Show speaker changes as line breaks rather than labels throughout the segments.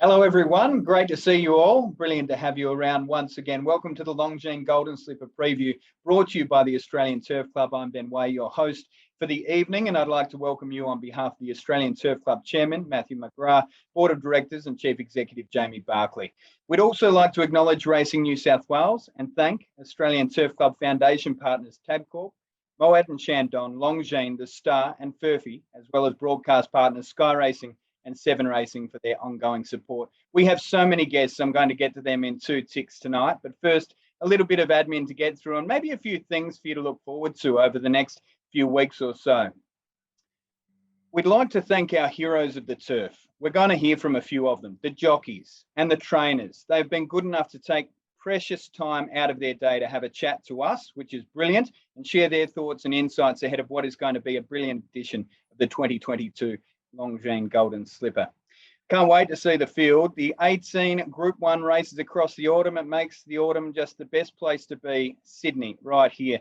Hello everyone, great to see you all. Brilliant to have you around once again. Welcome to the Longines Golden Slipper Preview, brought to you by the Australian Turf Club. I'm Mcavoy, your host for the evening, and I'd like to welcome you on behalf of the Australian Turf Club Chairman, Matthew McGrath, Board of Directors and Chief Executive, Jamie Barclay. We'd also like to acknowledge Racing New South Wales and thank Australian Turf Club Foundation partners Tabcorp, Moet and Shandon, Longines, The Star and Furphy, as well as broadcast partners Sky Racing and Seven Racing for their ongoing support. We have so many guests, I'm going to get to them in 2 ticks tonight. But first, a little bit of admin to get through and maybe a few things for you to look forward to over the next few weeks or so. We'd like to thank our heroes of the turf. We're going to hear from a few of them, the jockeys and the trainers. They've been good enough to take precious time out of their day to have a chat to us, which is brilliant, and share their thoughts and insights ahead of what is going to be a brilliant edition of the 2022 Longines Golden Slipper. Can't wait to see the field. The 18 Group 1 races across the autumn. It makes the autumn just the best place to be. Sydney, right here.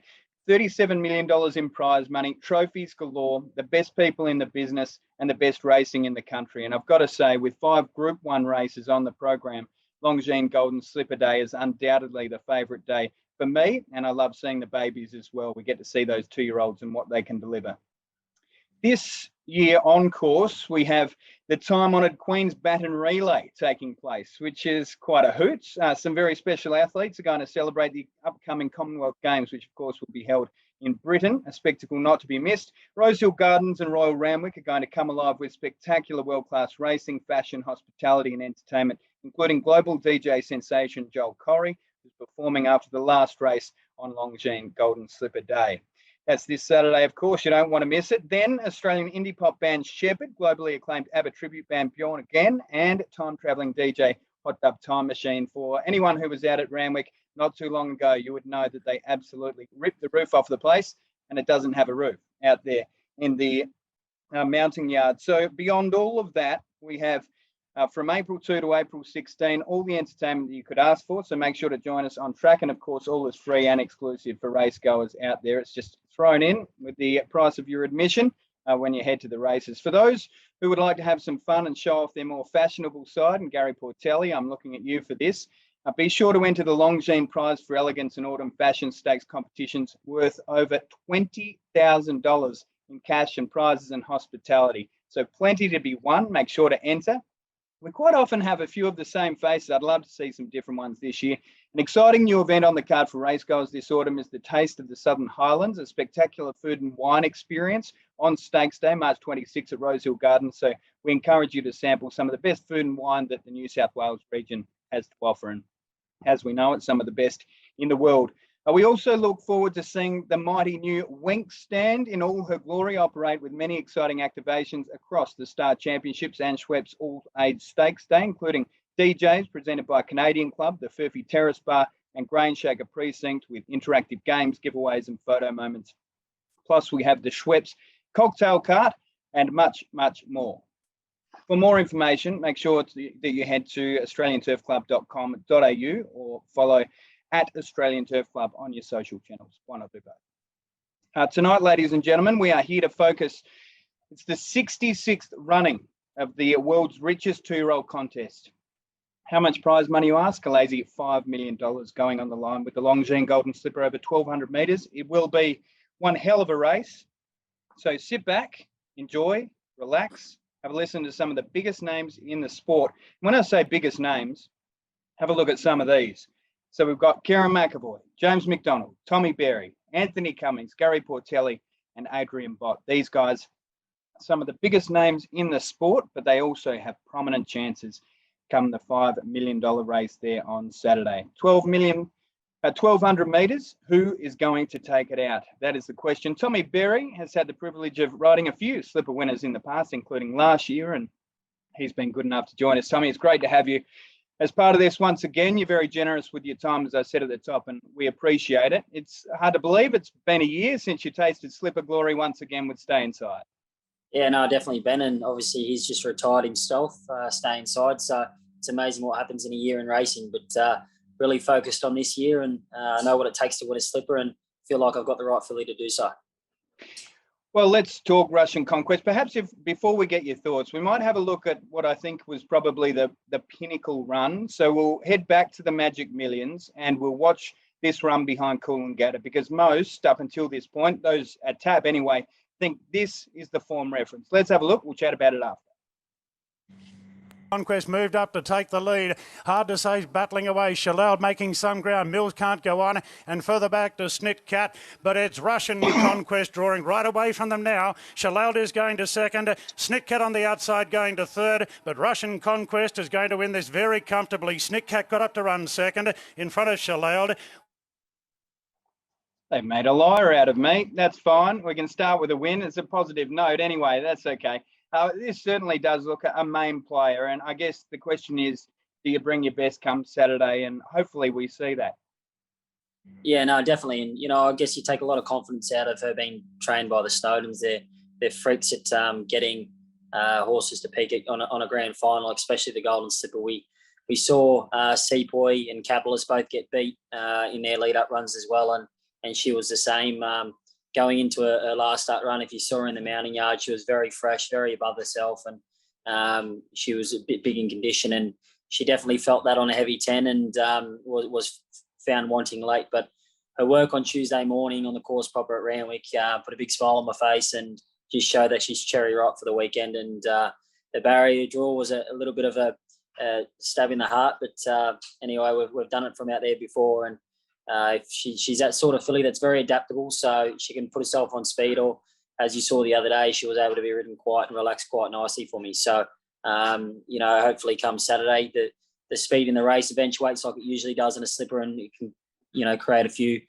$37 million in prize money, trophies galore, the best people in the business and the best racing in the country. And I've got to say, with 5 Group 1 races on the program, Longines Golden Slipper Day is undoubtedly the favourite day for me. And I love seeing the babies as well. We get to see those 2-year-olds and what they can deliver. This year on course, we have the time-honoured Queen's Baton Relay taking place, which is quite a hoot. Some very special athletes are going to celebrate the upcoming Commonwealth Games, which of course will be held in Britain, a spectacle not to be missed. Rosehill Gardens and Royal Randwick are going to come alive with spectacular world-class racing, fashion, hospitality and entertainment, including global DJ sensation Joel Corey, who's performing after the last race on Longines Golden Slipper Day. That's this Saturday, of course. You don't want to miss it. Then Australian indie pop band Shepherd, globally acclaimed ABBA tribute band Bjorn Again, and time-travelling DJ Hot Dub Time Machine. For anyone who was out at Randwick not too long ago, you would know that they absolutely ripped the roof off the place, and it doesn't have a roof out there in the mounting yard. So beyond all of that, we have from April 2 to April 16, all the entertainment that you could ask for. So make sure to join us on track. And of course, all is free and exclusive for race goers out there. It's just thrown in with the price of your admission when you head to the races. For those who would like to have some fun and show off their more fashionable side, and Gary Portelli, I'm looking at you for this, be sure to enter the Longines Prize for Elegance and Autumn Fashion Stakes competitions worth over $20,000 in cash and prizes and hospitality. So plenty to be won. Make sure to enter. We quite often have a few of the same faces. I'd love to see some different ones this year. An exciting new event on the card for racegoers this autumn is the Taste of the Southern Highlands, a spectacular food and wine experience on Stakes Day, March 26 at Rosehill Gardens. So we encourage you to sample some of the best food and wine that the New South Wales region has to offer. And as we know, it's some of the best in the world. We also look forward to seeing the mighty new Winx stand in all her glory operate with many exciting activations across the Star Championships and Schweppes All-Age Stakes Day, including DJs presented by Canadian Club, the Furphy Terrace Bar and Grain Shaker Precinct with interactive games, giveaways and photo moments. Plus we have the Schweppes Cocktail Cart and much, much more. For more information, make sure that you head to australianturfclub.com.au or follow at Australian Turf Club on your social channels. Why not do both? Tonight, ladies and gentlemen, we are here to focus. It's the 66th running of the world's richest 2-year-old contest. How much prize money, you ask? A lazy $5 million going on the line with the Longines Golden Slipper over 1,200 metres. It will be one hell of a race. So sit back, enjoy, relax, have a listen to some of the biggest names in the sport. When I say biggest names, have a look at some of these. So we've got Kerrin McEvoy, James McDonald, Tommy Berry, Anthony Cummings, Gary Portelli, and Adrian Bott. These guys are some of the biggest names in the sport, but they also have prominent chances come the $5 million race there on Saturday. 1,200 metres, who is going to take it out? That is the question. Tommy Berry has had the privilege of riding a few slipper winners in the past, including last year, and he's been good enough to join us. Tommy, it's great to have you as part of this once again. You're very generous with your time, as I said at the top, and we appreciate it. It's hard to believe it's been a year since you tasted slipper glory once again with Stay Inside.
Yeah, no, definitely Ben, and obviously he's just retired himself, Stay Inside. So it's amazing what happens in a year in racing, but really focused on this year, and I know what it takes to win a slipper and feel like I've got the right filly to do so.
Well, let's talk Russian Conquest. Perhaps before we get your thoughts, we might have a look at what I think was probably the pinnacle run. So we'll head back to the Magic Millions and we'll watch this run behind Coolangatta, because most, up until this point, those at TAB anyway, think this is the form reference. Let's have a look. We'll chat about it after.
Conquest moved up to take the lead. Hard to say, battling away. Shalal making some ground. Mills can't go on. And further back to Snitcat. But it's Russian Conquest drawing right away from them now. Shalal is going to second. Snitcat on the outside going to third. But Russian Conquest is going to win this very comfortably. Snitcat got up to run second in front of Shalal.
They made a liar out of me. That's fine. We can start with a win. It's a positive note anyway. That's okay. This certainly does look a main player, and I guess the question is, do you bring your best come Saturday? And hopefully we see that.
Yeah, no, definitely. And, you know, I guess you take a lot of confidence out of her being trained by the Snowdens. They're freaks at getting horses to peak on a grand final, especially the Golden Slipper. We saw Sepoy and Capitalist both get beat in their lead-up runs as well, and she was the same. Going into a last start run, if you saw her in the mounting yard, she was very fresh, very above herself, and she was a bit big in condition, and she definitely felt that on a heavy 10 and was found wanting late. But her work on Tuesday morning on the course proper at Randwick put a big smile on my face and just showed that she's cherry ripe for the weekend. And the barrier draw was a little bit of a stab in the heart, but anyway, we've done it from out there before, and she's that sort of filly that's very adaptable, so she can put herself on speed, or as you saw the other day, she was able to be ridden quiet and relaxed quite nicely for me. So, you know, hopefully come Saturday, the speed in the race eventuates like it usually does in a slipper, and it can, you know, create a few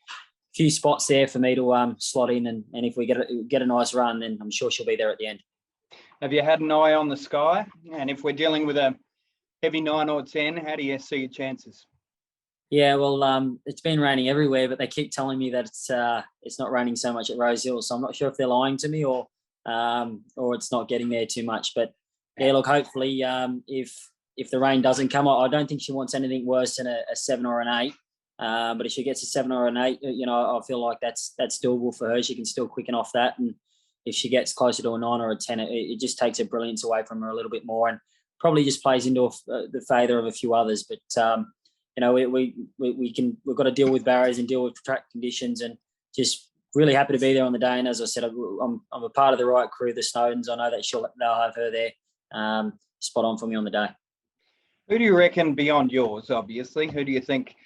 spots there for me to slot in, and if we get a nice run, then I'm sure she'll be there at the end.
Have you had an eye on the sky? And if we're dealing with a heavy 9 or 10, how do you see your chances?
Yeah, well, it's been raining everywhere, but they keep telling me that it's not raining so much at Rose Hill, so I'm not sure if they're lying to me or it's not getting there too much. But yeah, look, hopefully, if the rain doesn't come, I don't think she wants anything worse than a 7 or an 8. But if she gets a 7 or an 8, you know, I feel like that's doable for her. She can still quicken off that, and if she gets closer to a 9 or a 10, it just takes her brilliance away from her a little bit more, and probably just plays into the favour of a few others. But you know, we've got to deal with barriers and deal with track conditions, and just really happy to be there on the day. And as I said, I'm a part of the right crew, the Snowdens. I know that they'll have her there, spot on for me on the day.
Who do you reckon beyond yours? Obviously, who do you think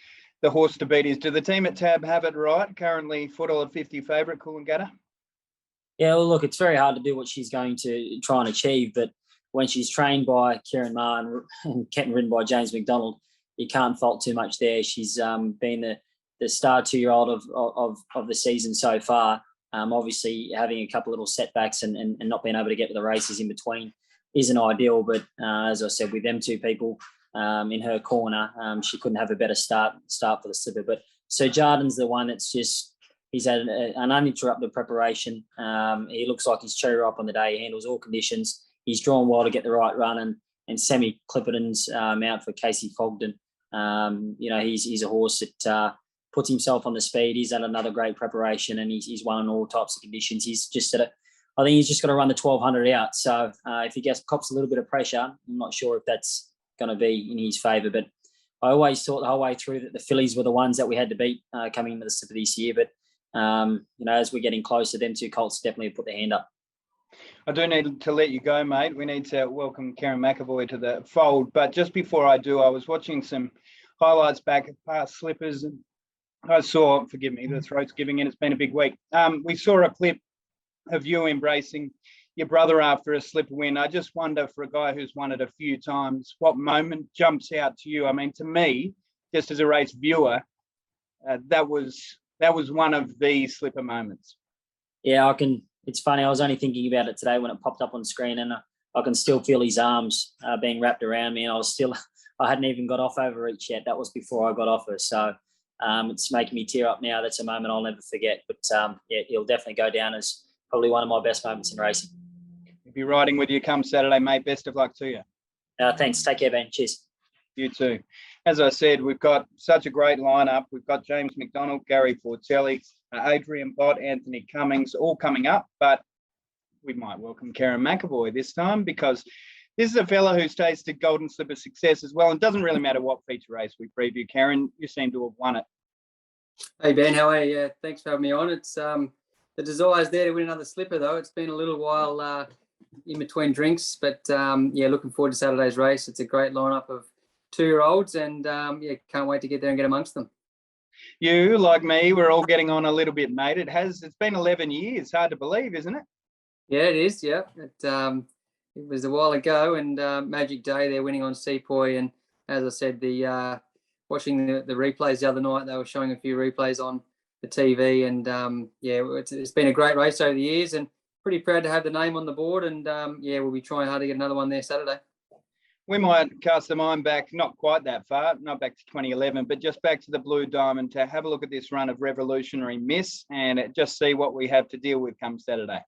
the horse to beat is? Do the team at TAB have it right? Currently $4.50 favourite, Coolangatta.
Yeah, well, look, it's very hard to do what she's going to try and achieve, but when she's trained by Kerrin McEvoy and ridden by James McDonald, you can't fault too much there. She's been the star 2-year-old of the season so far. Obviously, having a couple little setbacks and not being able to get to the races in between isn't ideal. But as I said, with them two people in her corner, she couldn't have a better start for the slipper. But Sir Jardin's the one that's just, he's had an uninterrupted preparation. He looks like he's cherry ripe on the day. He handles all conditions. He's drawn well to get the right run, and Sammy Clipperton's mount for Casey Fogden. You know, he's a horse that puts himself on the speed. He's had another great preparation, and he's won in all types of conditions. He's just I think he's just got to run the 1200 out. So if he cops a little bit of pressure, I'm not sure if that's going to be in his favour. But I always thought the whole way through that the fillies were the ones that we had to beat coming into the slipper this year. But you know, as we're getting closer, them two colts definitely put their hand up.
I do need to let you go, mate. We need to welcome Kerrin McEvoy to the fold. But just before I do, I was watching some highlights back at past slippers, and I saw, forgive me, the throat's giving in. It's been a big week. We saw a clip of you embracing your brother after a slipper win. I just wonder, for a guy who's won it a few times, what moment jumps out to you? I mean, to me, just as a race viewer, that was one of the slipper moments.
Yeah, I can. It's funny. I was only thinking about it today when it popped up on screen, and I can still feel his arms being wrapped around me. And I hadn't even got off over reach yet. That was before I got off her. So it's making me tear up now. That's a moment I'll never forget. But yeah, he'll definitely go down as probably one of my best moments in racing.
We'll be riding with you come Saturday, mate. Best of luck to you.
Thanks. Take care, Ben. Cheers.
You too. As I said, we've got such a great lineup. We've got James McDonald, Gary Portelli, Adrian Bott, Anthony Cummings, all coming up. But we might welcome Kerrin McEvoy this time, because this is a fella who's tasted Golden Slipper success as well. And it doesn't really matter what feature race we preview. Kerrin, you seem to have won it.
Hey Ben, how are you? Yeah, thanks for having me on. It's the desire's there to win another slipper though. It's been a little while in between drinks, but yeah, looking forward to Saturday's race. It's a great lineup of 2-year-olds, and yeah, can't wait to get there and get amongst them.
You, like me, we're all getting on a little bit, mate. It's been 11 years. Hard to believe, isn't it?
Yeah, it is. Yeah, it was a while ago, and Magic Day, they're winning on Sepoy, and as I said, watching the replays the other night, they were showing a few replays on the TV, and yeah, it's been a great race over the years, and pretty proud to have the name on the board, and yeah, we'll be trying hard to get another one there Saturday.
We might cast the mind back, not quite that far, not back to 2011, but just back to the Blue Diamond to have a look at this run of Revolutionary Miss and just see what we have to deal with come Saturday.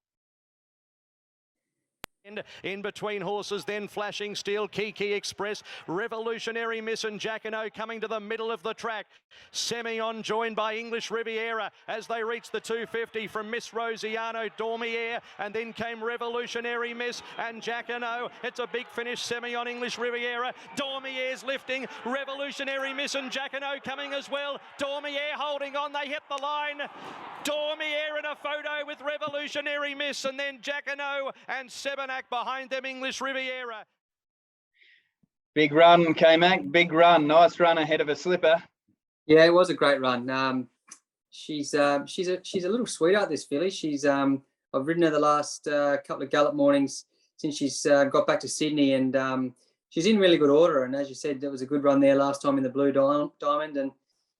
In between horses, then Flashing Steel, Kiki Express, Revolutionary Miss and Jacquino coming to the middle of the track. Semyon joined by English Riviera as they reach the 250 from Miss Rosiano, Dormier, and then came Revolutionary Miss and Jacquino. It's a big finish, Semyon, English Riviera. Dormier's lifting, Revolutionary Miss and Jacquino coming as well. Dormier holding on, they hit the line. Dormier in a photo with Revolutionary Miss, and then Jacquino and Sebenak behind them, English Riviera.
Big run, K-Mac, big run. Nice run ahead of a slipper.
Yeah, it was a great run. She's a little sweetheart, this filly. I've ridden her the last couple of gallop mornings since she's got back to Sydney, and she's in really good order. And as you said, there was a good run there last time in the Blue Diamond, and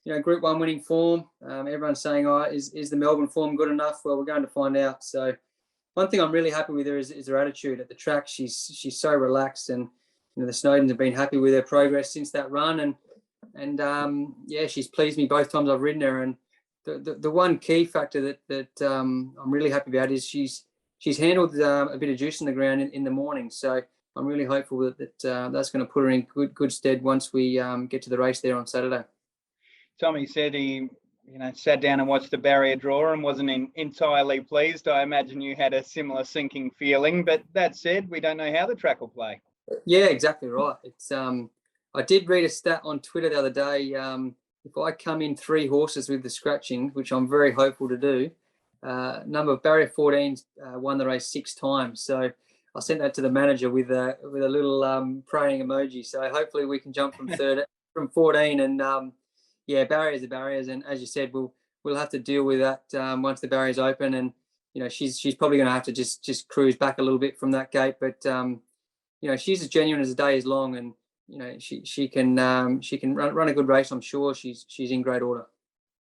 you know, Group 1 winning form. Everyone's saying, oh, is the Melbourne form good enough? Well, we're going to find out. So one thing I'm really happy with her is her attitude at the track. She's so relaxed, and you know, the Snowdens have been happy with her progress since that run, and yeah, she's pleased me both times I've ridden her. And the one key factor that I'm really happy about is she's handled a bit of juice in the ground in the morning. So I'm really hopeful that that's going to put her in good stead once we get to the race there on Saturday.
Tommy said he, sat down and watched the barrier draw and wasn't entirely pleased. I imagine you had a similar sinking feeling, but that said, we don't know how the track will play.
Yeah, exactly right. It's I did read a stat on Twitter the other day. If I come in 3 horses with the scratching, which I'm very hopeful to do, number barrier 14 won the race 6 times. So I sent that to the manager with a little praying emoji. So hopefully we can jump from 14 and. Yeah, barriers are barriers, and as you said, we'll have to deal with that once the barriers open. And you know, she's probably going to have to just cruise back a little bit from that gate. But you know, she's as genuine as the day is long, and you know, she can run a good race. I'm sure she's in great order.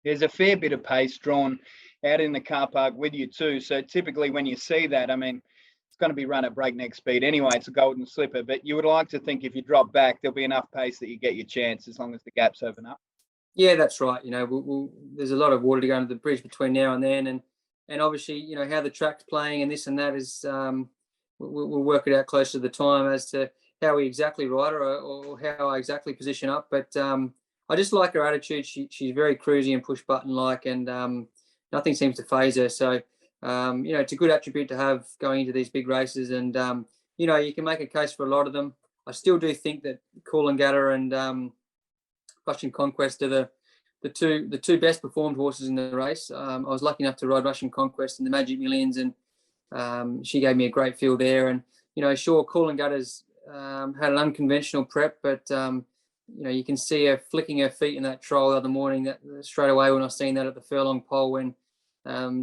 There's a fair bit of pace drawn out in the car park with you too. So typically, when you see that, I mean, it's going to be run at breakneck speed anyway. It's a Golden Slipper, but you would like to think if you drop back, there'll be enough pace that you get your chance as long as the gaps open up.
Yeah, that's right. You know, there's a lot of water to go under the bridge between now and then, and obviously, you know, how the track's playing and this and that is, we'll work it out close to the time as to how we exactly ride her or how I exactly position up. But I just like her attitude. She's very cruisy and push button like, and nothing seems to phase her. So you know, it's a good attribute to have going into these big races, and you know, you can make a case for a lot of them. I still do think that Coolangatta and Russian Conquest are the two best performed horses in the race. I was lucky enough to ride Russian Conquest in the Magic Millions, and she gave me a great feel there. And you know, sure, Coolangatta's had an unconventional prep, but you know, you can see her flicking her feet in that trial the other morning. That straight away when I seen that at the furlong pole when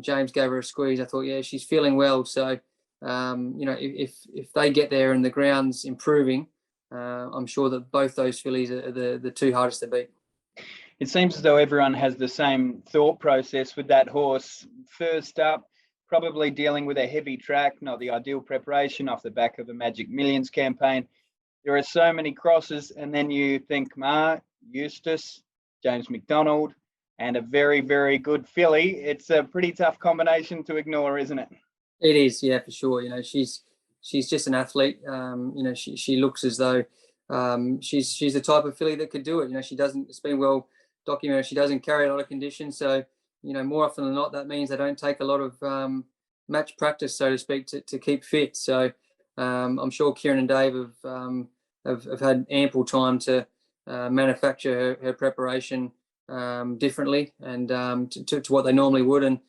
James gave her a squeeze, I thought, yeah, she's feeling well. So you know, if they get there and the ground's improving, I'm sure that both those fillies are the 2 hardest to beat.
It seems as though everyone has the same thought process with that horse. First up, probably dealing with a heavy track, not the ideal preparation off the back of a Magic Millions campaign. There are so many crosses, and then you think Eustace, James McDonald, and a very, very good filly. It's a pretty tough combination to ignore, isn't it?
It is, yeah, for sure. You know, she's just an athlete. You know, she looks as though she's the type of filly that could do it. You know, it's been well documented. She doesn't carry a lot of conditions. So, you know, more often than not, that means they don't take a lot of match practice, so to speak, to keep fit. So I'm sure Kerrin and Dave have had ample time to manufacture her preparation differently and to what they normally would. And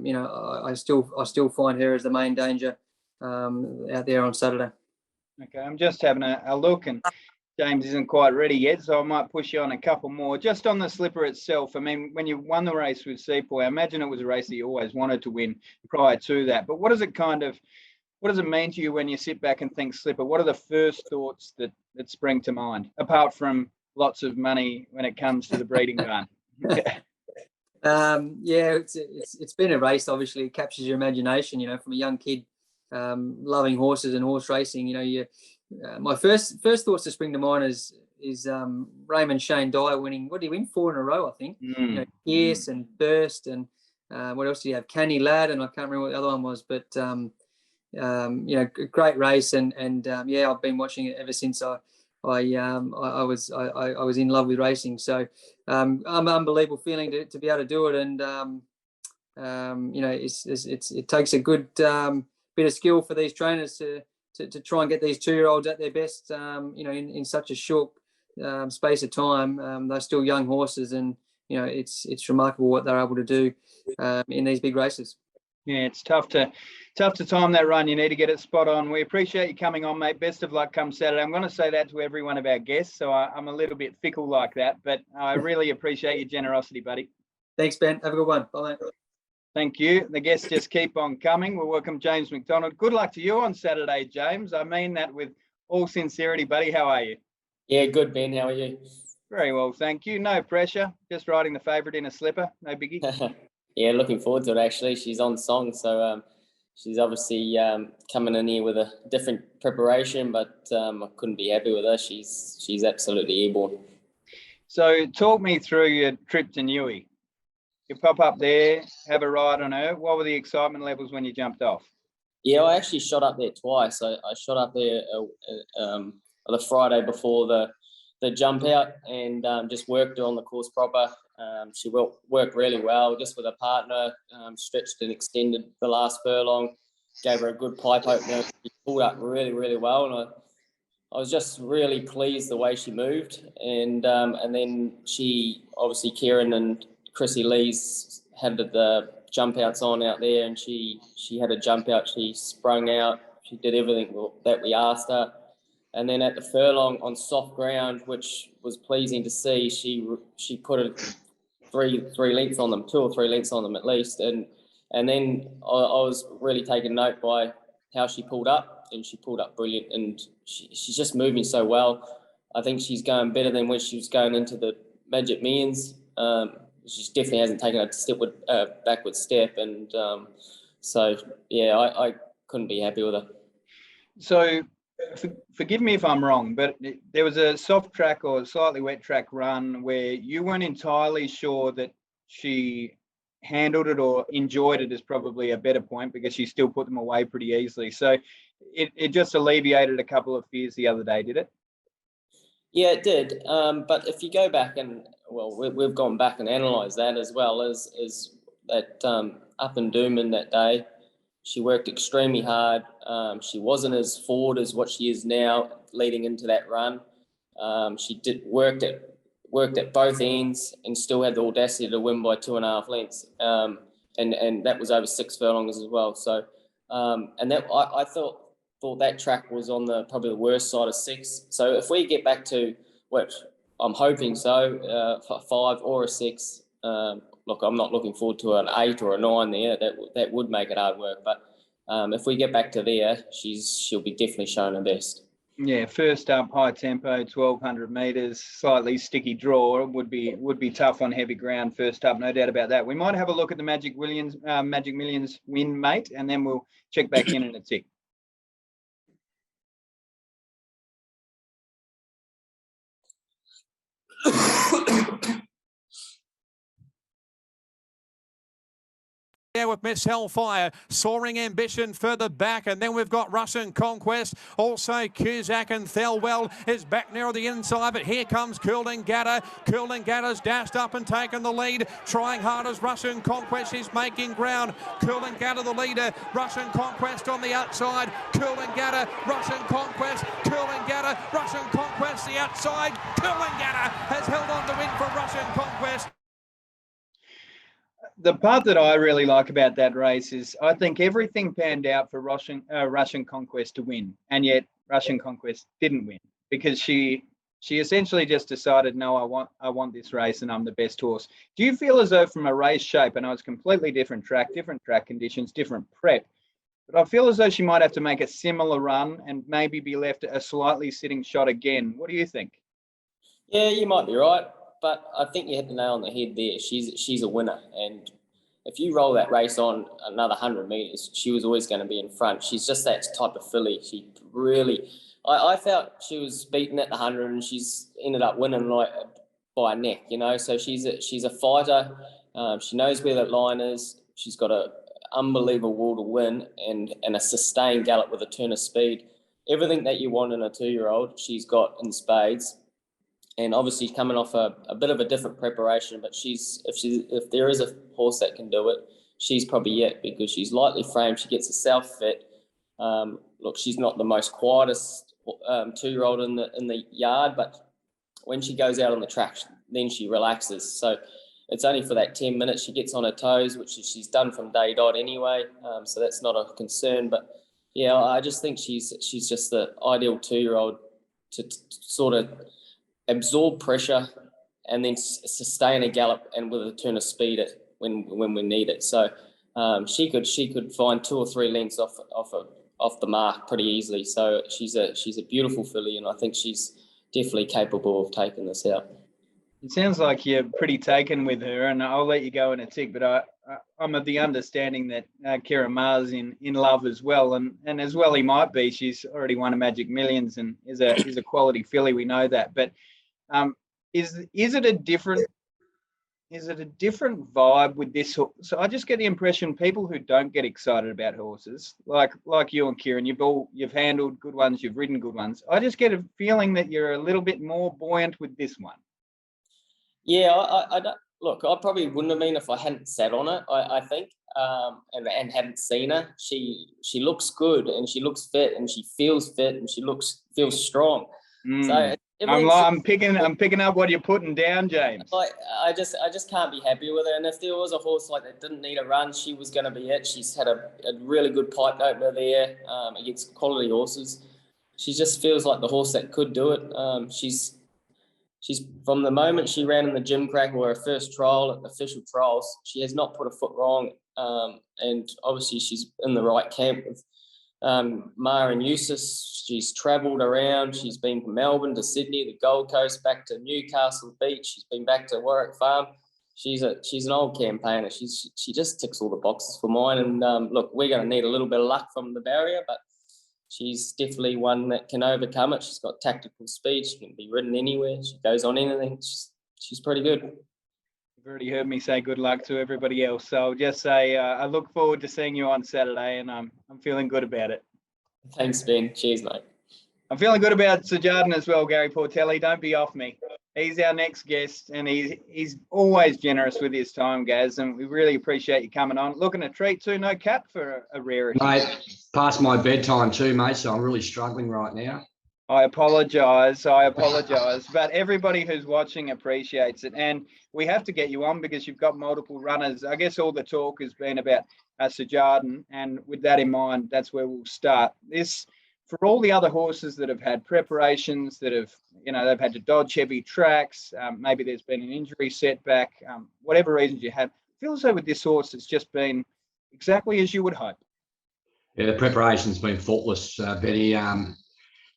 you know, I still find her as the main danger out there on Saturday.
Okay, I'm just having a look, and James isn't quite ready yet, so I might push you on a couple more. Just on the slipper itself, I mean, when you won the race with Sepoy, I imagine it was a race that you always wanted to win prior to that. But what does it mean to you when you sit back and think slipper? What are the first thoughts that spring to mind, apart from lots of money when it comes to the breeding barn?
Yeah, it's been a race. Obviously, it captures your imagination. You know, from a young kid, loving horses and horse racing. You know, my first thoughts to spring to mind is Raymond Shane Dyer winning. What did he win? 4 in a row, I think. You know, Pierce and Burst and what else did he have? Canny Lad, and I can't remember what the other one was. But you know, great race, and yeah, I've been watching it ever since I was in love with racing. So unbelievable feeling to be able to do it, and you know, it takes a good bit of skill for these trainers to try and get these 2-year-olds at their best. You know, in such a short space of time. They're still young horses, and you know, it's remarkable what they're able to do in these big races.
Yeah, it's tough to time that run. You need to get it spot on. We appreciate you coming on, mate. Best of luck come Saturday. I'm going to say that to every one of our guests, so I'm a little bit fickle like that, but I really appreciate your generosity, buddy.
Thanks, Ben. Have a good one. Bye, mate.
Thank you. The guests just keep on coming. We'll welcome James McDonald. Good luck to you on Saturday, James. I mean that with all sincerity, buddy. How are you?
Yeah, good, Ben. How are you?
Very well, thank you. No pressure. Just riding the favourite in a slipper. No biggie.
Yeah, looking forward to it, actually. She's on song, so she's obviously coming in here with a different preparation, but I couldn't be happy with her. She's absolutely airborne.
So talk me through your trip to Newey. You pop up there, have a ride on her. What were the excitement levels when you jumped off?
Yeah, I actually shot up there twice. I shot up there the Friday before the jump out and just worked her on the course proper. She worked really well just with a partner, stretched and extended the last furlong, gave her a good pipe opener. She pulled up really, really well, and I was just really pleased the way she moved. And then she, obviously Kerrin and Chrissy Lee's had the jump outs on out there, and she had a jump out. She sprung out. She did everything that we asked her. And then at the furlong on soft ground, which was pleasing to see, she put a three lengths on them, 2 or 3 lengths on them at least. And then I was really taken note by how she pulled up, and she pulled up brilliant. And she's just moving so well. I think she's going better than when she was going into the Magic Millions. She definitely hasn't taken a backward step. And so, yeah, I couldn't be happy with her.
So forgive me if I'm wrong, but there was a soft track or slightly wet track run where you weren't entirely sure that she handled it or enjoyed it, is probably a better point, because she still put them away pretty easily. So it just alleviated a couple of fears the other day, did it?
Yeah, it did. But if you go back and, well, we've gone back and analysed that as well as that up and Dooman that day. She worked extremely hard. She wasn't as forward as what she is now leading into that run. She worked at both ends and still had the audacity to win by 2.5 lengths. And that was over 6 furlongs as well. So, and that I thought that track was on probably the worst side of 6. So if we get back to what I'm hoping so, 5 or a 6. Look, I'm not looking forward to an 8 or a 9 there. That would make it hard work. But if we get back to there, she'll be definitely showing her best.
Yeah, first up, high tempo, 1,200 metres, slightly sticky draw. Would be tough on heavy ground first up, no doubt about that. We might have a look at the Magic Millions win, mate, and then we'll check back in a tick.
there with Miss Hellfire. Soaring Ambition further back. And then we've got Russian Conquest. Also Cusack and Thelwell is back near the inside. But here comes Coolangatta. Coolangatta's dashed up and taken the lead. Trying hard as Russian Conquest is making ground. Coolangatta the leader. Russian Conquest on the outside. Coolangatta, Russian Conquest. Coolangatta, Russian Conquest the outside. Coolangatta has held on to win for Russian Conquest.
The part that I really like about that race is I think everything panned out for Russian Conquest to win, and yet Russian Conquest didn't win because she essentially just decided, no, I want this race and I'm the best horse. Do you feel as though from a race shape, I know it's completely different track conditions, different prep, but I feel as though she might have to make a similar run and maybe be left a slightly sitting shot again. What do you think?
Yeah, you might be right, but I think you hit the nail on the head there. She's a winner, and if you roll that race on another 100 metres, she was always going to be in front. She's just that type of filly. She really, I felt she was beaten at the 100, and she's ended up winning like by a neck, you know. So she's a fighter. She knows where that line is. She's got a unbelievable wall to win and a sustained gallop with a turn of speed. Everything that you want in a 2-year-old, she's got in spades. And obviously coming off a bit of a different preparation, but if there is a horse that can do it, she's probably it, because she's lightly framed. She gets herself fit. Look, she's not the most quietest 2-year-old in the yard, but when she goes out on the track, then she relaxes. So it's only for that 10 minutes she gets on her toes, which she's done from day dot anyway. So that's not a concern. But yeah, I just think she's just the ideal 2-year-old to sort of absorb pressure and then sustain a gallop and with a turn of speed when we need it. So she could find 2 or 3 lengths off the mark pretty easily. So she's a beautiful filly, and I think she's definitely capable of taking this out.
It sounds like you're pretty taken with her, and I'll let you go in a tick, but I'm of the understanding that Kerrin Ma's in love as well, and as well he might be. She's already won a Magic Millions and is a quality filly. We know that, but is it a different vibe with this horse? So I just get the impression people who don't get excited about horses, like you and Kieran, you've handled good ones, you've ridden good ones. I just get a feeling that you're a little bit more buoyant with this one.
Yeah, I don't look. I probably wouldn't have been if I hadn't sat on it. I think, and hadn't seen her. She looks good, and she looks fit, and she feels fit, and she feels strong. So
I'm picking up what you're putting down, James.
I just can't be happy with her. And if there was a horse like that didn't need a run, she was going to be it. She's had a really good pipe opener there against quality horses. She just feels like the horse that could do it. She's from the moment she ran in the gym crack or her first trial at the official trials, she has not put a foot wrong. And obviously she's in the right camp with Ma and Eustace. She's travelled around. She's been from Melbourne to Sydney, the Gold Coast, back to Newcastle Beach. She's been back to Warwick Farm. She's an old campaigner. She just ticks all the boxes for mine. And look, we're going to need a little bit of luck from the barrier, but she's definitely one that can overcome it. She's got tactical speed. She can be ridden anywhere. She goes on anything. She's pretty good.
You've already heard me say good luck to everybody else. So I'll just say I look forward to seeing you on Saturday, and I'm feeling good about it.
Thanks, Ben. Cheers, mate.
I'm feeling good about Sir Jardin as well, Gary Portelli. Don't be off me. He's our next guest, and he's always generous with his time, Gaz, and we really appreciate you coming on. Looking a treat too, no cap for a rarity.
Mate, past my bedtime too, mate, so I'm really struggling right now.
I apologise, but everybody who's watching appreciates it, and we have to get you on because you've got multiple runners. I guess all the talk has been about Sir Jardin, and with that in mind, that's where we'll start. This, for all the other horses that have had preparations, that have, they've had to dodge heavy tracks, maybe there's been an injury setback, whatever reasons you had, it feels though with this horse, it's just been exactly as you would hope.
Yeah, the preparation's been faultless, Betty.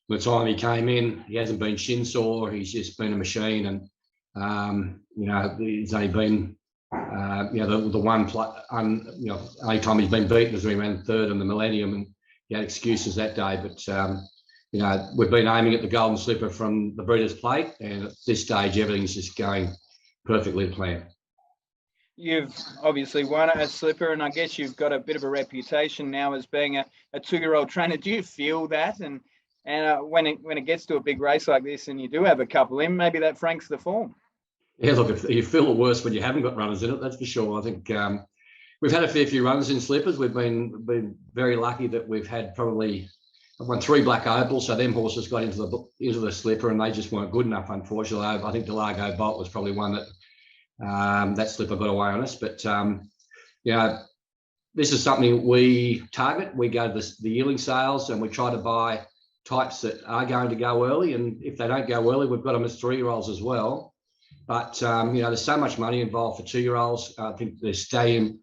The time he came in, he hasn't been shin sore. He's just been a machine, and he's only been, the one only time he's been beaten is when he ran third in the Millennium, and he had excuses that day. But we've been aiming at the Golden Slipper from the Breeders' Plate, and at this stage, everything's just going perfectly planned.
You've obviously won a slipper, and I guess you've got a bit of a reputation now as being a 2-year-old trainer. Do you feel that? And when it gets to a big race like this and you do have a couple in, maybe that franks the form?
Yeah, look, you feel it worse when you haven't got runners in it, that's for sure. I think we've had a fair few runners in slippers. We've been very lucky that we've had probably won 3 black opals, so them horses got into the slipper and they just weren't good enough, unfortunately. I think Gary Bott was probably one that that slipper got away on us. But you know, this is something we target. We go to the yearling sales and we try to buy types that are going to go early, and if they don't go early, we've got them as 3-year-olds as well. But you know, there's so much money involved for 2-year-olds. I think there's stallion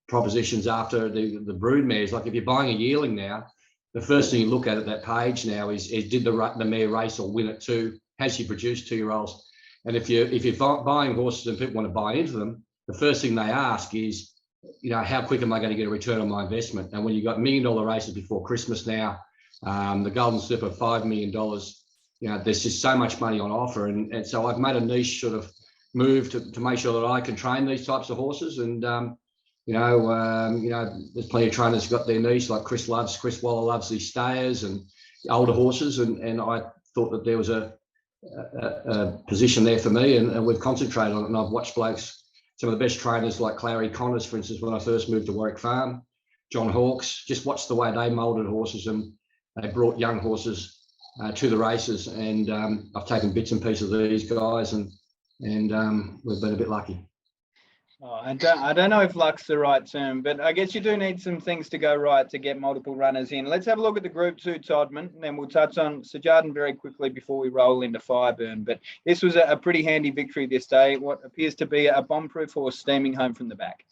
propositions after the brood mares. Like if you're buying a yearling now, the first thing you look at that page now is did the mare race or win at 2? Has she produced 2-year-olds? And if you're buying horses and people want to buy into them, the first thing they ask is, you know, how quick am I going to get a return on my investment? And when you've got $1 million races before Christmas now, the Golden Slipper $5 million, you know, there's just so much money on offer. And so I've made a niche sort of move to make sure that I can train these types of horses. And, you know, there's plenty of trainers who've got their niche, like Chris Waller loves these stayers and older horses. And I thought that there was a position there for me, and we've concentrated on it. And I've watched blokes, some of the best trainers like Clary Connors, for instance, when I first moved to Warwick Farm, John Hawkes, just watched the way they moulded horses, and they brought young horses to the races. And I've taken bits and pieces of these guys, and we've been a bit lucky.
Oh, I don't know if luck's the right term, but I guess you do need some things to go right to get multiple runners in. Let's have a look at the Group 2, Todman, and then we'll touch on Sir Jardin very quickly before we roll into Fireburn. But this was a pretty handy victory this day. What appears to be a bomb-proof horse steaming home from the back.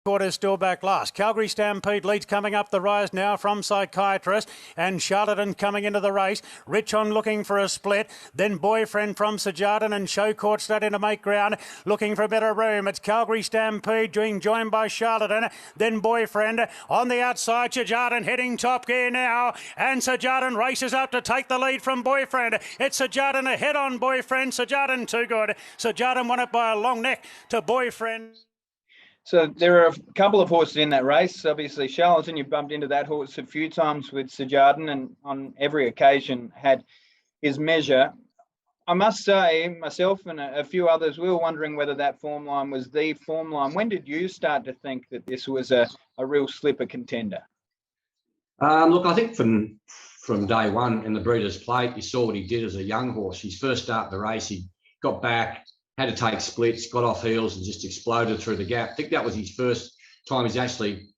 Quarters still back last. Calgary Stampede leads coming up the rise now from Psychiatrist, and Charlatan coming into the race. Rich on looking for a split. Then Boyfriend from Sir Jardin, and Show Court starting to make ground, looking for a better room. It's Calgary Stampede being joined by Charlatan. Then Boyfriend on the outside. Sir Jardin heading top gear now, and Sir Jardin races up to take the lead from Boyfriend. It's Sir Jardin ahead on Boyfriend. Sir Jardin too good. Sir Jardin won it by a long neck to Boyfriend.
So there are a couple of horses in that race. Obviously, Charlatan, you bumped into that horse a few times with Sir Jardin, and on every occasion had his measure. I must say, myself and a few others, we were wondering whether that form line was the form line. When did you start to think that this was a real slipper contender?
Look, I think from day one in the Breeders' Plate, you saw what he did as a young horse. His first start of the race, he got back, had to take splits, got off heels and just exploded through the gap. I think that was his first time he's actually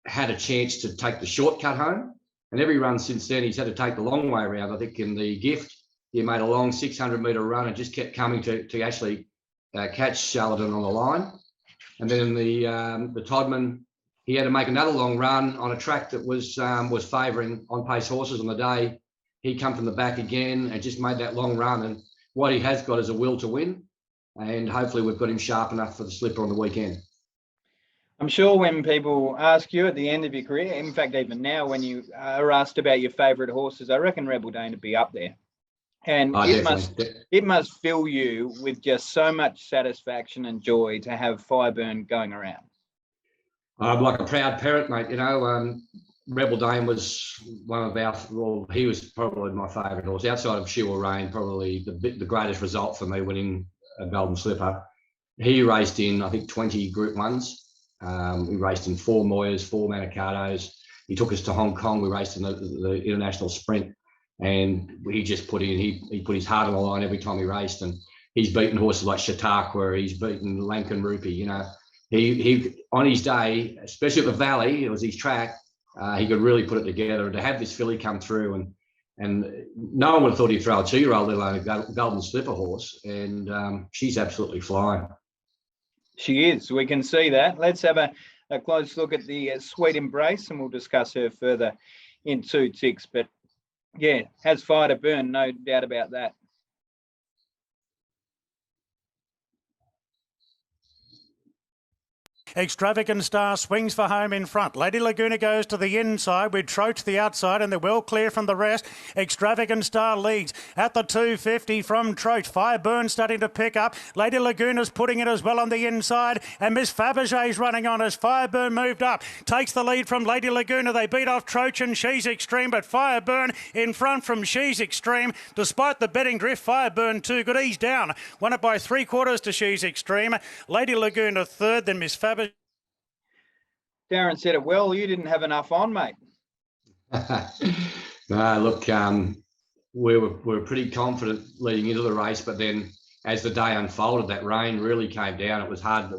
had a chance to take the shortcut home. And every run since then, he's had to take the long way around. I think in the Gift, he made a long 600-metre run and just kept coming to actually catch Charlatan on the line. And then in the Todman, he had to make another long run on a track that was favouring on-pace horses on the day. He come from the back again and just made that long run. And what he has got is a will to win. And hopefully we've got him sharp enough for the slipper on the weekend.
I'm sure when people ask you at the end of your career, in fact, even now, when you are asked about your favourite horses, I reckon Rebel Dane would be up there. And it must fill you with just so much satisfaction and joy to have Fireburn going around.
I'm like a proud parent, mate. You know, Rebel Dane was one of our, well, he was probably my favourite horse. Outside of She Will Reign, probably the greatest result for me winning a Golden Slipper. He raced in, I think, 20 Group 1s. We raced in 4 Moyas, 4 Manicados. He took us to Hong Kong. We raced in the international sprint, and he just put in, he put his heart on the line every time he raced. And he's beaten horses like Chautauqua, he's beaten Lankan Rupee. You know, he on his day, especially at the Valley, it was his track, he could really put it together. And to have this filly come through, and no one would have thought he'd throw a 2-year-old, let alone a Golden Slipper horse. And she's absolutely flying.
She is. We can see that. Let's have a close look at the Sweet Embrace, and we'll discuss her further in 2 ticks. But yeah, has fire to burn, no doubt about that.
Extravagant Star swings for home in front. Lady Laguna goes to the inside with Troach to the outside, and they're well clear from the rest. Extravagant Star leads at the 250 from Troach. Fireburn starting to pick up. Lady Laguna's putting it as well on the inside, and Miss Fabergé's running on as Fireburn moved up. Takes the lead from Lady Laguna. They beat off Troach and She's Extreme, but Fireburn in front from She's Extreme. Despite the betting drift, Fireburn too good. He's down. Won it by 3/4 to She's Extreme. Lady Laguna third, then Miss Fabergé.
Darren said it well. You didn't have enough on, mate.
No, look, we were pretty confident leading into the race, but then as the day unfolded, that rain really came down. It was hard.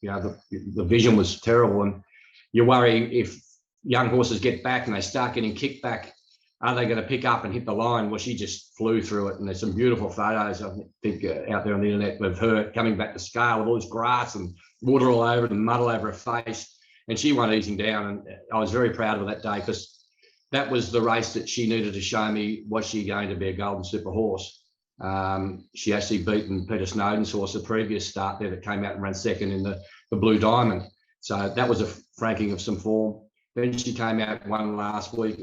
The vision was terrible, and you worry if young horses get back and they start getting kicked back, are they going to pick up and hit the line? Well, she just flew through it, and there's some beautiful photos, I think, out there on the internet of her coming back to scale with all this grass and water all over it and mud all over her face, and she went easing down, and I was very proud of her that day because that was the race that she needed to show me, was she going to be a Golden Slipper horse? She actually beaten Peter Snowden's horse the previous start there that came out and ran second in the Blue Diamond. So that was a franking of some form. Then she came out and won last week.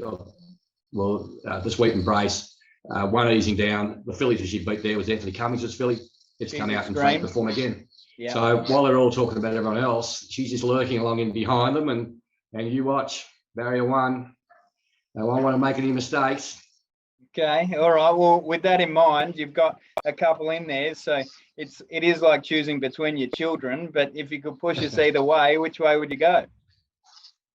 The Sweet Embrace, one easing down. The filly that she beat there was Anthony Cummings' filly. It's come out and franked the form again. Yep. So while they're all talking about everyone else, she's just lurking along in behind them, and you watch barrier one. They won't want to make any mistakes.
Okay, all right. Well, with that in mind, you've got a couple in there, so it is like choosing between your children. But if you could push us either way, which way would you go?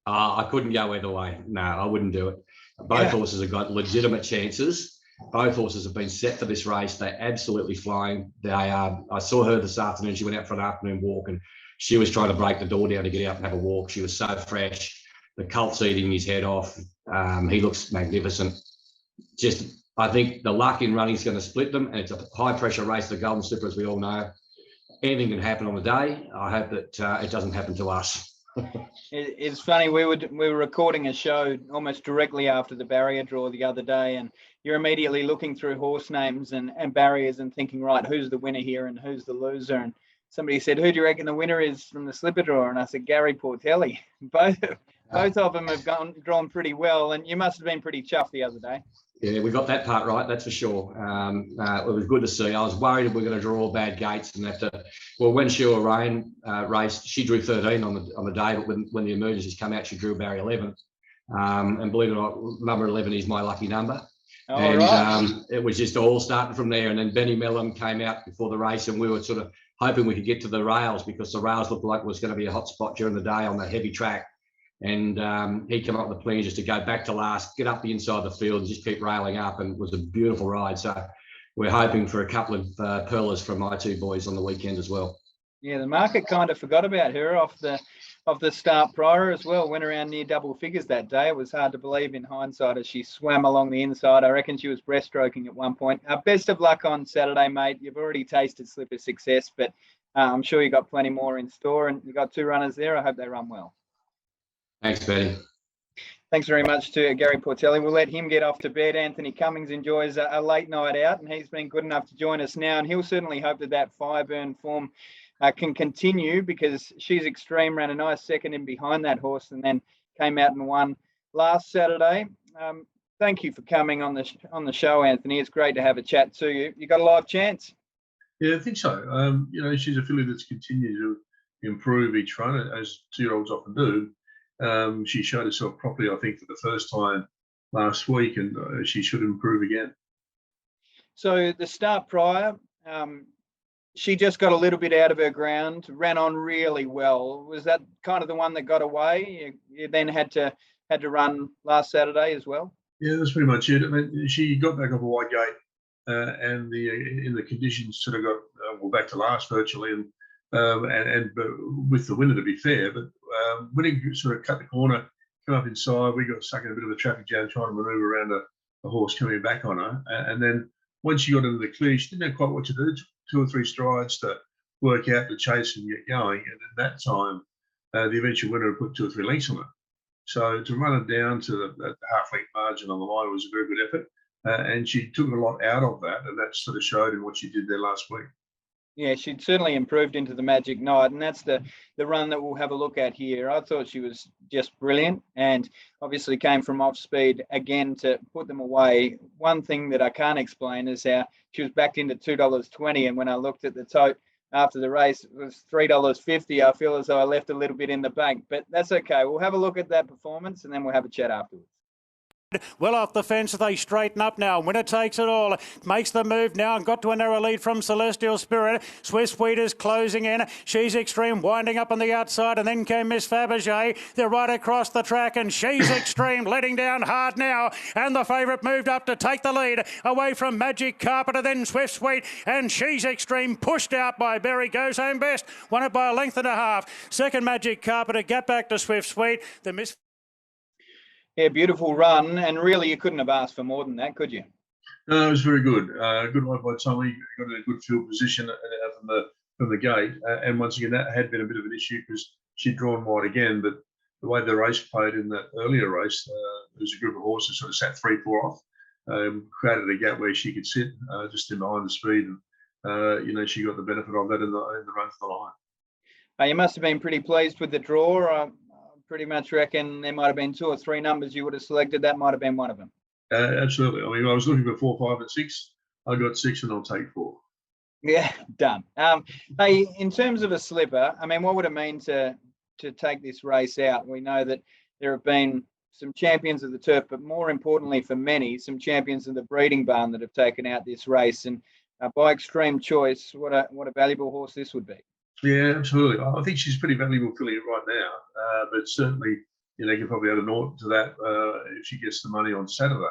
I couldn't go either way. No, I wouldn't do it. Both horses have got legitimate chances. Both horses have been set for this race. They're absolutely flying. They are. I saw her this afternoon. She went out for an afternoon walk, and she was trying to break the door down to get out and have a walk. She was so fresh. The colt's eating his head off. He looks magnificent. I think the luck in running is going to split them, and it's a high-pressure race, the Golden Slipper, as we all know. Anything can happen on the day. I hope that it doesn't happen to us.
It's funny, we were recording a show almost directly after the barrier draw the other day, and you're immediately looking through horse names and barriers and thinking, right, who's the winner here and who's the loser? And somebody said, who do you reckon the winner is from the slipper draw? And I said, Gary Portelli. Both of them have drawn pretty well, and you must have been pretty chuffed the other day.
Yeah, we got that part right, that's for sure. It was good to see. I was worried we were going to draw bad gates and have to. Well, when Sheila Rain raced, she drew 13 on the day, but when the emergencies come out, she drew barrier 11. And believe it or not, number 11 is my lucky number. Oh, and right. It was just all starting from there. And then Benny Mellon came out before the race, and we were sort of hoping we could get to the rails because the rails looked like it was going to be a hot spot during the day on that heavy track. And he came up with a plan just to go back to last, get up the inside of the field and just keep railing up, and it was a beautiful ride. So we're hoping for a couple of pearlers from my two boys on the weekend as well.
Yeah, the market kind of forgot about her off the start prior as well. Went around near double figures that day. It was hard to believe in hindsight as she swam along the inside. I reckon she was breaststroking at one point. Best of luck on Saturday, mate. You've already tasted slipper success, but I'm sure you got plenty more in store, and you got two runners there. I hope they run well.
Thanks, Betty.
Thanks very much to Gary Portelli. We'll let him get off to bed. Anthony Cummings enjoys a late night out, and he's been good enough to join us now, and he'll certainly hope that Fireburn form can continue, because She's Extreme ran a nice second in behind that horse and then came out and won last Saturday. Thank you for coming on the show, Anthony. It's great to have a chat to you. You got a live chance?
Yeah, I think so. She's a filly that's continued to improve each run, as 2-year-olds often do. She showed herself properly, I think, for the first time last week, and she should improve again. So
the start prior, she just got a little bit out of her ground, ran on really well. Was that kind of the one that got away? You then had to run last Saturday as well? Yeah, that's pretty much it. I mean, she got back off a wide gate, and in the conditions sort of got back to last virtually, and with the winner, to be fair. But when he sort of cut the corner, come up inside, we got stuck in a bit of a traffic jam trying to manoeuvre around a horse coming back on her. And then once she got into the clear, she didn't know quite what to do. 2 or 3 strides to work out the chase and get going. And at that time, the eventual winner put 2 or 3 lengths on it. So to run it down to the half-length margin on the line was a very good effort. And she took a lot out of that, and that sort of showed in what she did there last week. Yeah, she'd certainly improved into the Magic Night, and that's the run that we'll have a look at here. I thought she was just brilliant, and obviously came from off speed again to put them away. One thing that I can't explain is how she was backed into $2.20, and when I looked at the tote after the race, it was $3.50. I feel as though I left a little bit in the bank, but that's okay. We'll have a look at that performance, and then we'll have a chat afterwards.
Well off the fence, they straighten up now. Winner takes it all. Makes the move now and got to a narrow lead from Celestial Spirit. Swiss Sweet is closing in. She's Extreme winding up on the outside, and then came Miss Fabergé. They're right across the track, and She's Extreme letting down hard now. And the favourite moved up to take the lead away from Magic Carpenter, then Swift Sweet, and She's Extreme pushed out by Berry Goes Home Best. Won it by a length and a half. Second Magic Carpenter, get back to Swift Sweet. The Miss.
Yeah, beautiful run, and really you couldn't have asked for more than that, could you?
No, it was very good. Good ride by Tommy. Got in a good field position from the gate. And once again, that had been a bit of an issue because she'd drawn wide again. But the way the race played in that earlier race, there was a group of horses sort of sat 3-4 off, created a gap where she could sit just in behind the speed. And, she got the benefit of that in the run to the line.
You must have been pretty pleased with the draw. Pretty much reckon there might have been 2 or 3 numbers you would have selected. That might have been one of them.
Absolutely. I mean, I was looking for 4, 5, and 6. I got 6, and I'll take 4.
Yeah, done. Hey, in terms of a slipper, I mean, what would it mean to take this race out? We know that there have been some champions of the turf, but more importantly for many, some champions of the breeding barn that have taken out this race. And by extreme choice, what a valuable horse this would be.
Yeah, absolutely. I think she's pretty valuable filling it right now, but certainly, you can probably add a nought to that if she gets the money on Saturday.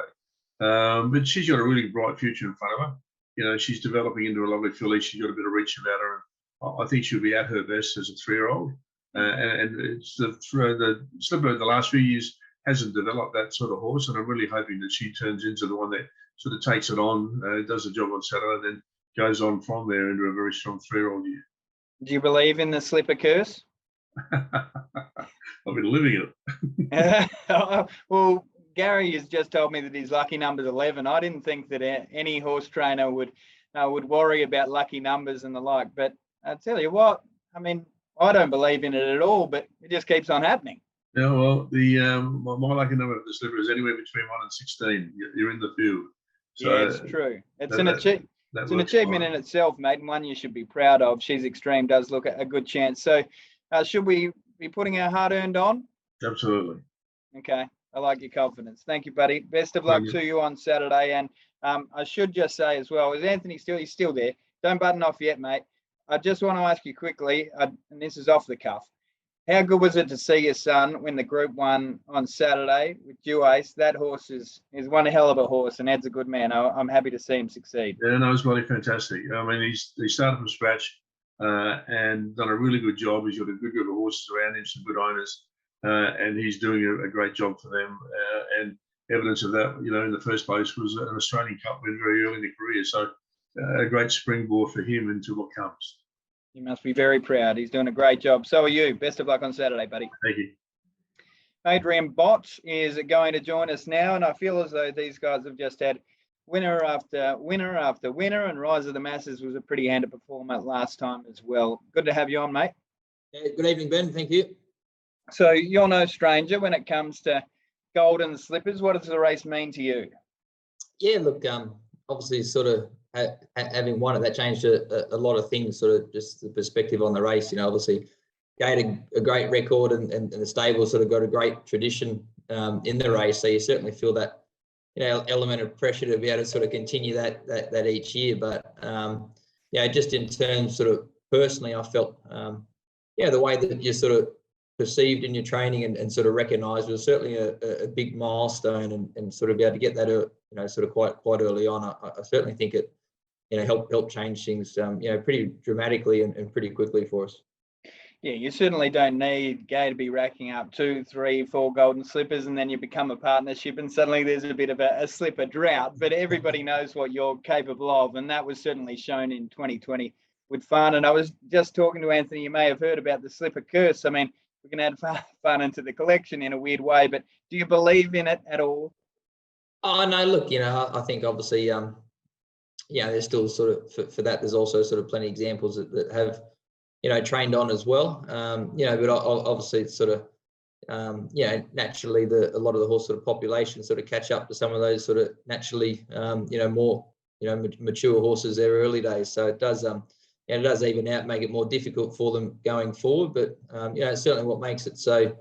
But she's got a really bright future in front of her. She's developing into a lovely filly. She's got a bit of reach about her. And I think she'll be at her best as a 3-year-old. And it's the slipper the last few years hasn't developed that sort of horse, and I'm really hoping that she turns into the one that sort of takes it on, does the job on Saturday, and then goes on from there into a very strong 3-year-old year.
Do you believe in the slipper curse?
I've been living it.
Well, Gary has just told me that his lucky number's 11. I didn't think that any horse trainer would worry about lucky numbers and the like. But I tell you what, I mean, I don't believe in it at all, but it just keeps on happening.
Yeah, well, my lucky number for the slipper is anywhere between 1 and 16. You're in the field. So
yeah, it's true. It's an achievement. It's an achievement in itself, mate, and one you should be proud of. She's Extreme does look a good chance. So should we be putting our hard-earned on?
Absolutely.
Okay. I like your confidence. Thank you, buddy. Best of luck to you on Saturday. And I should just say as well, is Anthony he's still there? Don't button off yet, mate. I just want to ask you quickly, and this is off the cuff. How good was it to see your son win the Group 1 on Saturday with Duace? That horse is one hell of a horse, and Ed's a good man. I'm happy to see him succeed.
Yeah, no, it's bloody fantastic. I mean, he started from scratch and done a really good job. He's got a good group of horses around him, some good owners, and he's doing a great job for them. And evidence of that, in the first place was an Australian Cup win very early in the career. So a great springboard for him into what comes.
You must be very proud. He's doing a great job. So are you. Best of luck on Saturday, buddy.
Thank you.
Adrian Botch is going to join us now, and I feel as though these guys have just had winner after winner after winner, and Rise of the Masses was a pretty handy performer last time as well. Good to have you on, mate.
Yeah, good evening, Ben. Thank you.
So you're no stranger when it comes to golden slippers. What does the race mean to you?
Yeah, look, obviously sort of having won it, that changed a lot of things, sort of just the perspective on the race. Obviously gained a great record and the stable sort of got a great tradition in the race. So you certainly feel that, element of pressure to be able to sort of continue that each year. But, just in terms sort of personally, I felt, the way that you sort of perceived in your training and sort of recognised was certainly a big milestone, and sort of be able to get that, sort of quite early on. I certainly think it, helped change things, pretty dramatically and pretty quickly for us.
Yeah, you certainly don't need Gay to be racking up 2, 3, 4 golden slippers, and then you become a partnership and suddenly there's a bit of a slipper drought. But everybody knows what you're capable of, and that was certainly shown in 2020 with fun. And I was just talking to Anthony, you may have heard about the slipper curse. I mean, we can add fun into the collection in a weird way, but do you believe in it at all?
Oh, no, look, I think obviously there's still sort of for that. There's also sort of plenty of examples that have, trained on as well. But obviously it's sort of, naturally a lot of the horse sort of population sort of catch up to some of those sort of naturally, more, mature horses their early days. So it does, it does even out, make it more difficult for them going forward. But, it's certainly what makes it so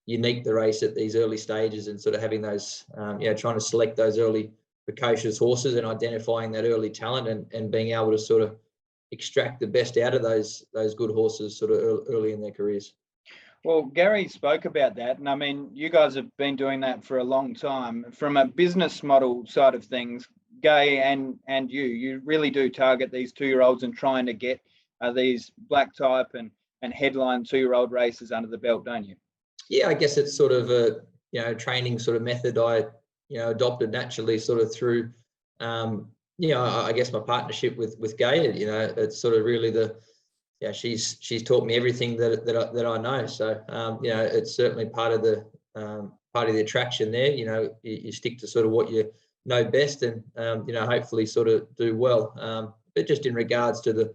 unique, the race at these early stages, and sort of having those, trying to select those early precocious horses and identifying that early talent and being able to sort of extract the best out of those good horses sort of early in their careers. Well,
Gary spoke about that, and I mean, you guys have been doing that for a long time. From a business model side of things, Gay and you really do target these 2-year-olds and trying to get these black type and headline 2-year-old races under the belt, don't you?
Yeah, I guess it's sort of a training sort of method I adopted naturally sort of through I guess my partnership with Gay. It's sort of really she's taught me everything that I know. So it's certainly part of the attraction there. You stick to sort of what you know best, and hopefully sort of do well. But just in regards to the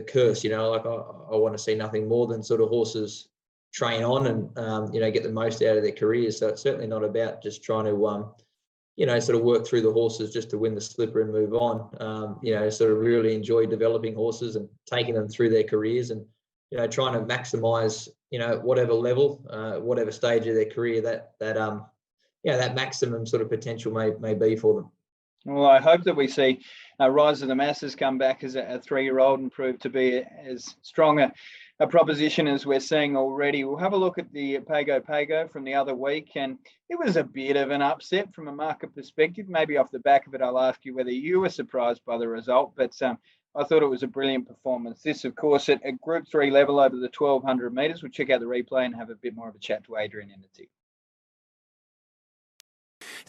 curse, like I want to see nothing more than sort of horses train on and get the most out of their careers. So it's certainly not about just trying to sort of work through the horses just to win the slipper and move on. Sort of really enjoy developing horses and taking them through their careers, and trying to maximize whatever level, whatever stage of their career that maximum sort of potential may be for them.
Well, I hope that we see Rise of the Masses come back as a 3-year-old and prove to be as strong a proposition as we're seeing already. We'll have a look at the Pago from the other week, and it was a bit of an upset from a market perspective. Maybe off the back of it, I'll ask you whether you were surprised by the result, but I thought it was a brilliant performance. This, of course, at Group 3 level over the 1,200 metres. We'll check out the replay and have a bit more of a chat to Adrian in a tick.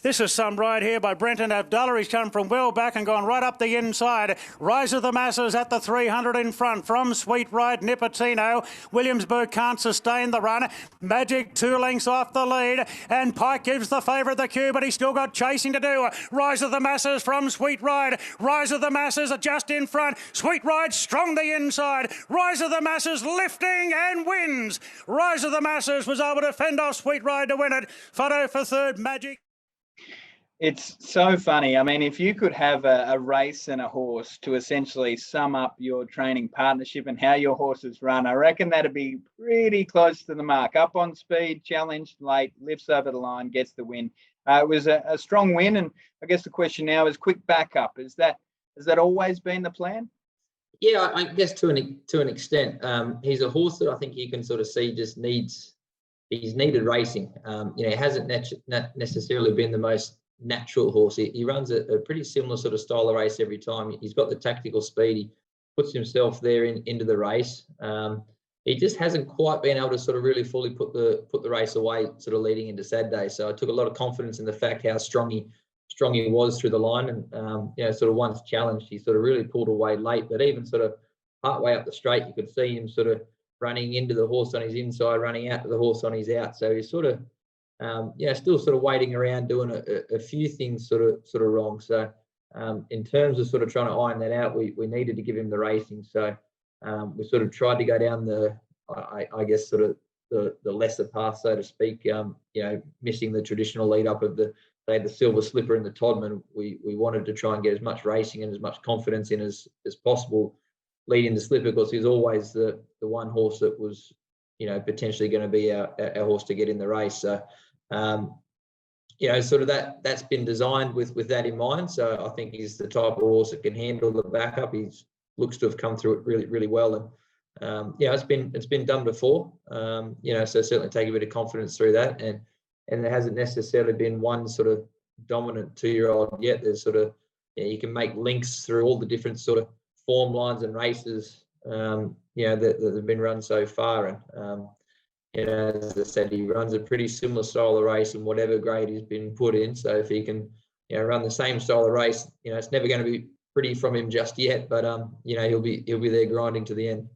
This is some ride here by Brenton Abdullah. He's come from well back and gone right up the inside. Rise of the Masses at the 300 in front from Sweet Ride Nipotino. Williamsburg can't sustain the run. Magic 2 lengths off the lead, and Pike gives the favourite the cue, but he's still got chasing to do. Rise of the Masses from Sweet Ride. Rise of the Masses are just in front. Sweet Ride strong the inside. Rise of the Masses lifting and wins. Rise of the Masses was able to fend off Sweet Ride to win it. Photo for third, Magic.
It's so funny. I mean, if you could have a race and a horse to essentially sum up your training partnership and how your horses run, I reckon that'd be pretty close to the mark. Up on speed, challenged late, lifts over the line, gets the win. It was a strong win, and I guess the question now is quick backup. Has that always been the plan?
Yeah, I guess to an extent. He's a horse that I think you can sort of see just he's needed racing. He hasn't necessarily been the most natural horse. He runs a pretty similar sort of style of race every time. He's got the tactical speed. He puts himself there into the race. He just hasn't quite been able to sort of really fully put the race away sort of leading into Saturday. So I took a lot of confidence in the fact how strong he was through the line, and sort of once challenged, he sort of really pulled away late. But even sort of partway up the straight, you could see him sort of running into the horse on his inside, running out to the horse on his out. So he's sort of still sort of waiting around doing a few things sort of wrong. So in terms of sort of trying to iron that out, we needed to give him the racing. So we sort of tried to go down I guess sort of the lesser path, so to speak. Missing the traditional lead up of the Silver Slipper and the Todman. We wanted to try and get as much racing and as much confidence in as possible leading the Slipper, because he's always the one horse that was potentially going to be our horse to get in the race. So sort of that's been designed with that in mind. So I think he's the type of horse that can handle the backup. He looks to have come through it really, really well. And it's been done before. So certainly take a bit of confidence through that. And there hasn't necessarily been one sort of dominant 2-year-old yet. There's sort of you can make links through all the different sort of form lines and races that have been run so far. And as I said, he runs a pretty similar style of race in whatever grade he's been put in. So if he can, run the same style of race, it's never going to be pretty from him just yet. But he'll be there grinding to the end.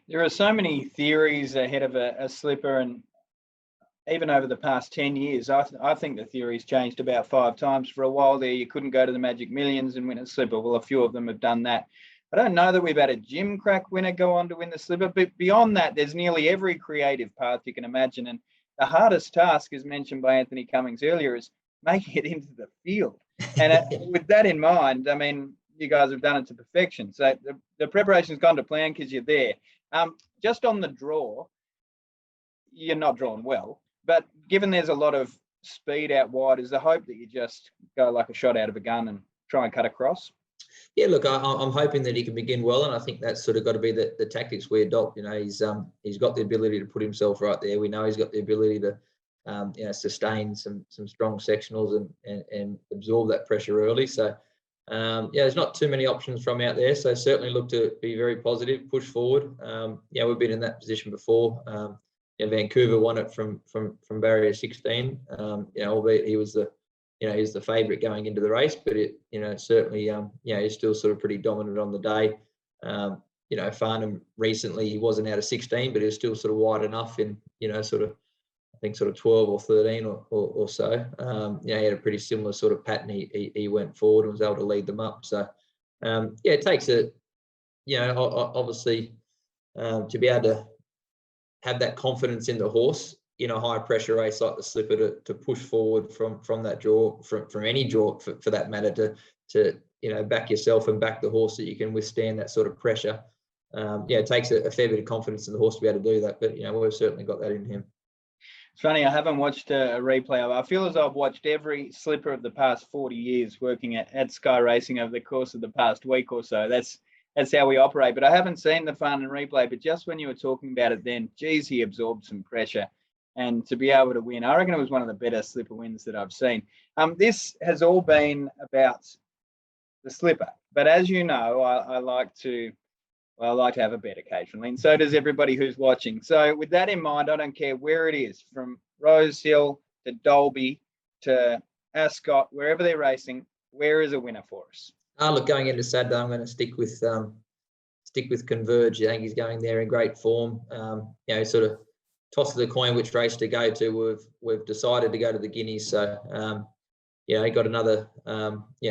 There are so many theories ahead of a slipper, and even over the past 10 years, I think the theory's changed about 5 times. For a while there, you couldn't go to the Magic Millions and win a slipper. Well, a few of them have done that. I don't know that we've had a gym crack winner go on to win the slipper, but beyond that, there's nearly every creative path you can imagine. And the hardest task, as mentioned by Anthony Cummings earlier, is making it into the field. And with that in mind, I mean, you guys have done it to perfection. So the preparation's gone to plan because you're there. Just on the draw, you're not drawn well, but given there's a lot of speed out wide, is the hope that you just go like a shot out of a gun and try and cut across?
Yeah, look, I'm hoping that he can begin well, and I think that's sort of got to be the tactics we adopt. You know, he's got the ability to put himself right there. We know he's got the ability to sustain some strong sectionals and absorb that pressure early. So there's not too many options from out there. So certainly look to be very positive, push forward. We've been in that position before. Vancouver won it from barrier 16. Albeit he was he's the favourite going into the race, but certainly he's still sort of pretty dominant on the day. Farnham recently, he wasn't out of 16, but he was still sort of wide enough in I think sort of 12 or 13 or so. He had a pretty similar sort of pattern. He went forward and was able to lead them up. So it takes obviously to be able to have that confidence in the horse in a high pressure race like the slipper to push forward from that draw, from any draw for that matter, to back yourself and back the horse so you can withstand that sort of pressure. It takes a fair bit of confidence in the horse to be able to do that, but we've certainly got that in him.
It's funny, I haven't watched a replay of it. I feel as I've watched every slipper of the past 40 years working at Sky Racing over the course of the past week or so. That's how we operate. But I haven't seen the fun and replay. But just when you were talking about it then, geez, he absorbed some pressure. And to be able to win, I reckon it was one of the better slipper wins that I've seen. This has all been about the slipper. But as you know, I like to have a bet occasionally, and so does everybody who's watching. So with that in mind, I don't care where it is, from Rose Hill to Dolby to Ascot, wherever they're racing, where is a winner for us?
Look, going into Saturday, I'm going to stick with Converge. I think he's going there in great form. Sort of toss of the coin which race to go to. We've decided to go to the Guineas. So he got another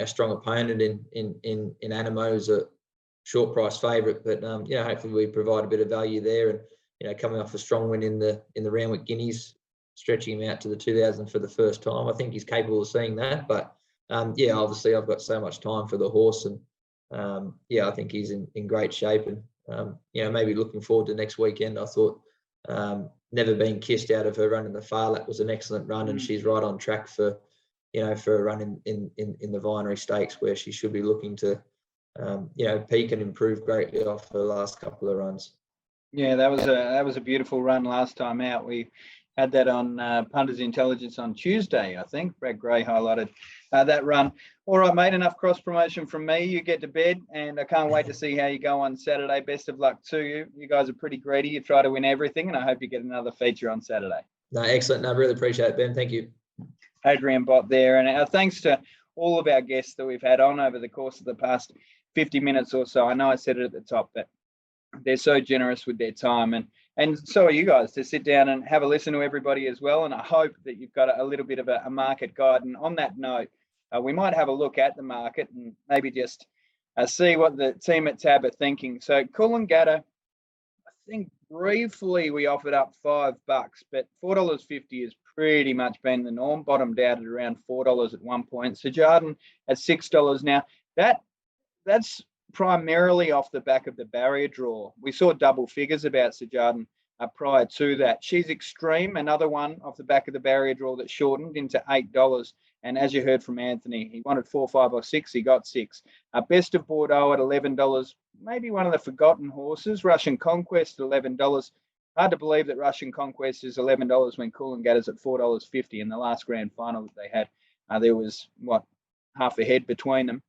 strong opponent in Animo, who's a short price favourite, but hopefully we provide a bit of value there. And coming off a strong win in the Randwick Guineas, stretching him out to the 2000 for the first time. I think he's capable of seeing that, but obviously I've got so much time for the horse, and I think he's in great shape, and maybe looking forward to next weekend. I thought Never Been Kissed out of her run in the Far Lap was an excellent run, and she's right on track for a run in the Vinery Stakes, where she should be looking to peak and improve greatly off her last couple of runs.
Yeah, that was a beautiful run last time out. We had that on Punters Intelligence on Tuesday, I think. Brad Gray highlighted that run. All right, mate, enough cross promotion from me. You get to bed, and I can't wait to see how you go on Saturday. Best of luck to you. You guys are pretty greedy. You try to win everything, and I hope you get another feature on Saturday.
No, excellent. No, I really appreciate it, Ben. Thank you.
Adrian Bott there, and thanks to all of our guests that we've had on over the course of the past 50 minutes or so. I know I said it at the top, but they're so generous with their time, and so are you guys, to sit down and have a listen to everybody as well. And I hope that you've got a little bit of a market guide. And on that note, we might have a look at the market and maybe just see what the team at Tab are thinking. So Coolangatta, I think briefly we offered up $5, but $4.50 has pretty much been the norm. Bottomed out at around $4 at one point. So Jardin at $6 now. That's primarily off the back of the barrier draw. We saw double figures about Sir Jardin prior to that. She's Extreme, another one off the back of the barrier draw that shortened into $8. And as you heard from Anthony, he wanted 4, 5 or 6. He got 6. Best of Bordeaux at $11. Maybe one of the forgotten horses. Russian Conquest at $11. Hard to believe that Russian Conquest is $11 when Coolangatta's at $4.50 in the last grand final that they had. There was, half a head between them,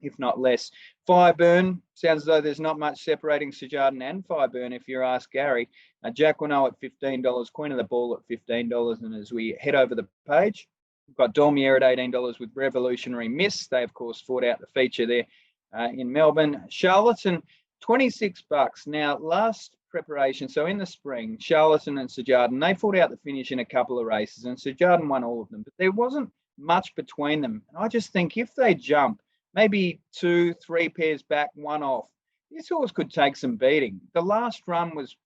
if not less. Fireburn, sounds as though there's not much separating Sir Jardin and Fireburn, if you ask Gary. Jack Winnow at $15, Queen of the Ball at $15. And as we head over the page, we've got Dormier at $18 with Revolutionary Miss. They, of course, fought out the feature there in Melbourne. Charlatan, $26. Now, last preparation. So in the spring, Charlatan and Sir Jardin, they fought out the finish in a couple of races, and Sir Jardin won all of them, but there wasn't much between them. And I just think if they jump, maybe 2-3 pairs back, one off, this horse could take some beating. The last run was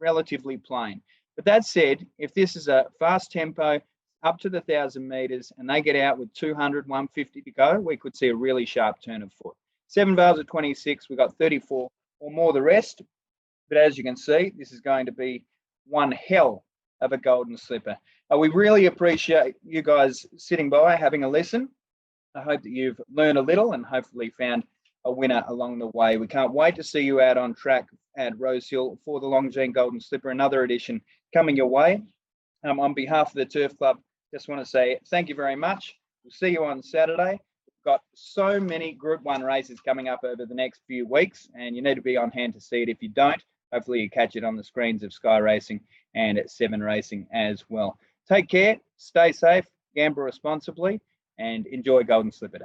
relatively plain. But that said, if this is a fast tempo up to the 1,000 metres and they get out with 200, 150 to go, we could see a really sharp turn of foot. 7 bales at 26, we've got 34 or more the rest. But as you can see, this is going to be one hell of a golden slipper. We really appreciate you guys sitting by, having a listen. I hope that you've learned a little and hopefully found a winner along the way. We can't wait to see you out on track at Rosehill for the Longines Golden Slipper, another edition coming your way. On behalf of the Turf Club, just want to say thank you very much. We'll see you on Saturday. We've got so many Group 1 races coming up over the next few weeks, and you need to be on hand to see it. If you don't, hopefully you catch it on the screens of Sky Racing and at 7 Racing as well. Take care, stay safe, gamble responsibly, and enjoy Golden Slipper Day.